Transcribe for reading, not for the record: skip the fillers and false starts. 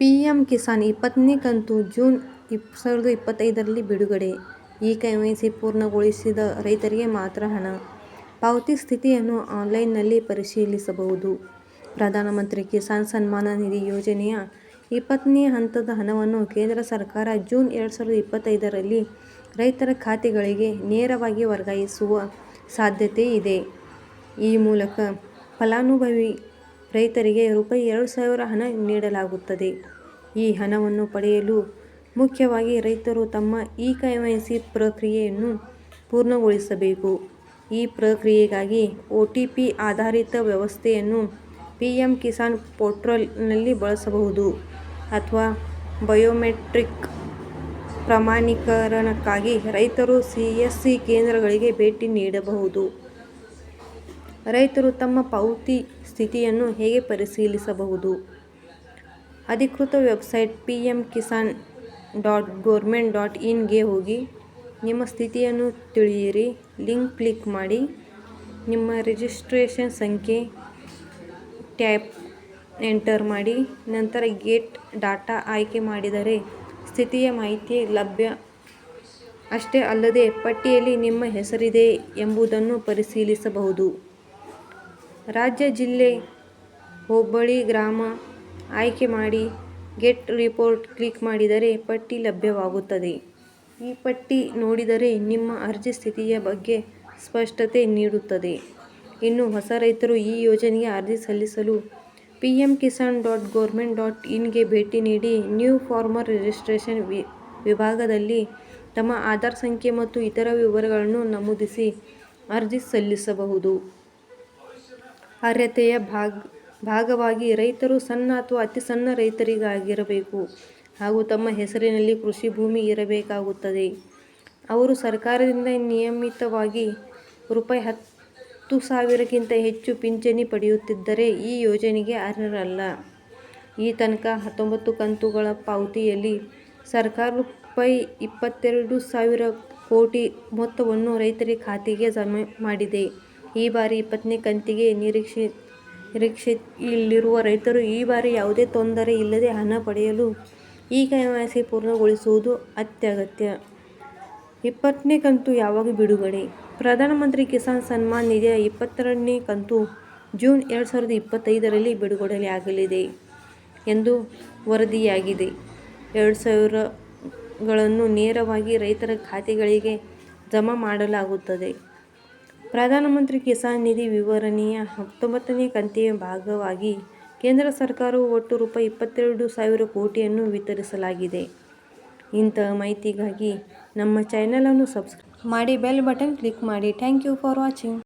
PM Kisan 20ನೇ ಕಂತು June 2025ರಲ್ಲಿ ಬಿಡುಗಡೆ. E-KYC ಪೂರ್ಣಗೊಳಿಸಿದ ರೈತರಿಗೆ ಮಾತ್ರ ಹಣ. ಪಾವತಿ ಸ್ಥಿತಿಯನ್ನು ಆನ್ಲೈನ್ನಲ್ಲಿ ಪರಿಶೀಲಿಸಬಹುದು. ಪ್ರಧಾನಮಂತ್ರಿ ಕಿಸಾನ್ ಸನ್ಮಾನ್ ನಿಧಿ ಯೋಜನೆಯ 20ನೇ ಹಂತದ ಹಣವನ್ನು ಕೇಂದ್ರ ಸರ್ಕಾರ ಜೂನ್ 2025ರಲ್ಲಿ ರೈತರ ಖಾತೆಗಳಿಗೆ ನೇರವಾಗಿ ವರ್ಗಾಯಿಸುವ ಸಾಧ್ಯತೆ ಇದೆ. ಈ ಮೂಲಕ ಫಲಾನುಭವಿ ರೈತರಿಗೆ ರೂ. 2,000 ಹಣ ನೀಡಲಾಗುತ್ತದೆ. ಈ ಹಣವನ್ನು ಪಡೆಯಲು ಮುಖ್ಯವಾಗಿ ರೈತರು ತಮ್ಮ ಇ-ಕೆವೈಸಿ ಪ್ರಕ್ರಿಯೆಯನ್ನು ಪೂರ್ಣಗೊಳಿಸಬೇಕು. ಈ ಪ್ರಕ್ರಿಯೆಗಾಗಿ ಒಟಿಪಿ ಆಧಾರಿತ ವ್ಯವಸ್ಥೆಯನ್ನು ಪಿಎಂ ಕಿಸಾನ್ ಪೋರ್ಟಲ್ನಲ್ಲಿ ಬಳಸಬಹುದು ಅಥವಾ ಬಯೋಮೆಟ್ರಿಕ್ ಪ್ರಮಾಣೀಕರಣಕ್ಕಾಗಿ ರೈತರು ಸಿಎಸ್ಸಿ ಕೇಂದ್ರಗಳಿಗೆ ಭೇಟಿ ನೀಡಬಹುದು. ರೈತರು ತಮ್ಮ ಪಾವತಿ ಸ್ಥಿತಿಯನ್ನು ಹೇಗೆ ಪರಿಶೀಲಿಸಬಹುದು? ಅಧಿಕೃತ ವೆಬ್ಸೈಟ್ pmkisan.government.in ಗೆ ಹೋಗಿ ನಿಮ್ಮ ಸ್ಥಿತಿಯನ್ನು ತಿಳಿಯಿರಿ. ಲಿಂಕ್ ಕ್ಲಿಕ್ ಮಾಡಿ. ನಿಮ್ಮ ರಿಜಿಸ್ಟ್ರೇಷನ್ ಸಂಖ್ಯೆ ಟೈಪ್ ಎಂಟರ್ ಮಾಡಿ. ನಂತರ ಗೆಟ್ ಡಾಟಾ ಆಯ್ಕೆ ಮಾಡಿದರೆ ಸ್ಥಿತಿಯ ಮಾಹಿತಿ ಲಭ್ಯ. ಅಷ್ಟೇ ಅಲ್ಲದೆ ಪಟ್ಟಿಯಲ್ಲಿ ನಿಮ್ಮ ಹೆಸರಿದೆ ಎಂಬುದನ್ನು ಪರಿಶೀಲಿಸಬಹುದು. ರಾಜ್ಯ, ಜಿಲ್ಲೆ, ಹೋಬಳಿ, ಗ್ರಾಮ ಆಯ್ಕೆ ಮಾಡಿ ಗೆಟ್ ರಿಪೋರ್ಟ್ ಕ್ಲಿಕ್ ಮಾಡಿದರೆ ಪಟ್ಟಿ ಲಭ್ಯವಾಗುತ್ತದೆ. ಈ ಪಟ್ಟಿ ನೋಡಿದರೆ ನಿಮ್ಮ ಅರ್ಜಿ ಸ್ಥಿತಿಯ ಬಗ್ಗೆ ಸ್ಪಷ್ಟತೆ ನೀಡುತ್ತದೆ. ಇನ್ನು ಹೊಸ ರೈತರು ಈ ಯೋಜನೆಗೆ ಅರ್ಜಿ ಸಲ್ಲಿಸಲು pmkisan.government.in ಗೆ ಭೇಟಿ ನೀಡಿ ನ್ಯೂ ಫಾರ್ಮರ್ ರಿಜಿಸ್ಟ್ರೇಷನ್ ವಿಭಾಗದಲ್ಲಿ ತಮ್ಮ ಆಧಾರ್ ಸಂಖ್ಯೆ ಮತ್ತು ಇತರ ವಿವರಗಳನ್ನು ನಮೂದಿಸಿ ಅರ್ಜಿ ಸಲ್ಲಿಸಬಹುದು. ಅರ್ಹತೆಯ ಭಾಗವಾಗಿ ರೈತರು ಸಣ್ಣ ಅಥವಾ ಅತಿ ಸಣ್ಣ ರೈತರಾಗಿರಬೇಕು ಹಾಗೂ ತಮ್ಮ ಹೆಸರಿನಲ್ಲಿ ಕೃಷಿ ಭೂಮಿ ಇರಬೇಕಾಗುತ್ತದೆ. ಅವರು ಸರ್ಕಾರದಿಂದ ನಿಯಮಿತವಾಗಿ ರೂ. 10,000ಕ್ಕಿಂತ ಹೆಚ್ಚು ಪಿಂಚಣಿ ಪಡೆಯುತ್ತಿದ್ದರೆ ಈ ಯೋಜನೆಗೆ ಅರ್ಹರಲ್ಲ. ಈ ತನಕ 19 ಕಂತುಗಳ ಪಾವತಿಯಲ್ಲಿ ಸರ್ಕಾರ ರೂ. 22,000 ಕೋಟಿ ಮೊತ್ತವನ್ನು ರೈತರ ಖಾತೆಗೆ ಜಮೆ ಮಾಡಿದೆ. ಈ ಬಾರಿ 20ನೇ ಕಂತಿಗೆ ನಿರೀಕ್ಷೆಯಲ್ಲಿರುವ ರೈತರು ಈ ಬಾರಿ ಯಾವುದೇ ತೊಂದರೆ ಇಲ್ಲದೆ ಹಣ ಪಡೆಯಲು ಇ-ಕೆವೈಸಿ ಪೂರ್ಣಗೊಳಿಸುವುದು ಅತ್ಯಗತ್ಯ. 20ನೇ ಕಂತು ಯಾವಾಗ ಬಿಡುಗಡೆ? ಪ್ರಧಾನಮಂತ್ರಿ ಕಿಸಾನ್ ಸನ್ಮಾನ್ ನಿಧಿಯ 22ನೇ ಕಂತು ಜೂನ್ 2025ರಲ್ಲಿ ಬಿಡುಗಡೆಯಾಗಲಿದೆ ಎಂದು ವರದಿಯಾಗಿದೆ. 2,000ಗಳನ್ನು ನೇರವಾಗಿ ರೈತರ ಖಾತೆಗಳಿಗೆ ಜಮಾ ಮಾಡಲಾಗುತ್ತದೆ. ಪ್ರಧಾನಮಂತ್ರಿ ಕಿಸಾನ್ ನಿಧಿ ವಿತರಣೆಯ 19ನೇ ಕಂತಿನ ಭಾಗವಾಗಿ ಕೇಂದ್ರ ಸರ್ಕಾರವು ಒಟ್ಟು ರೂ. 22,000 ಕೋಟಿಯನ್ನು ವಿತರಿಸಲಾಗಿದೆ. ಇಂತಹ ಮಾಹಿತಿಗಾಗಿ ನಮ್ಮ ಚಾನೆಲ್ ಅನ್ನು ಸಬ್ಸ್ಕ್ರೈಬ್ ಮಾಡಿ, ಬೆಲ್ ಬಟನ್ ಕ್ಲಿಕ್ ಮಾಡಿ. Thank you for watching.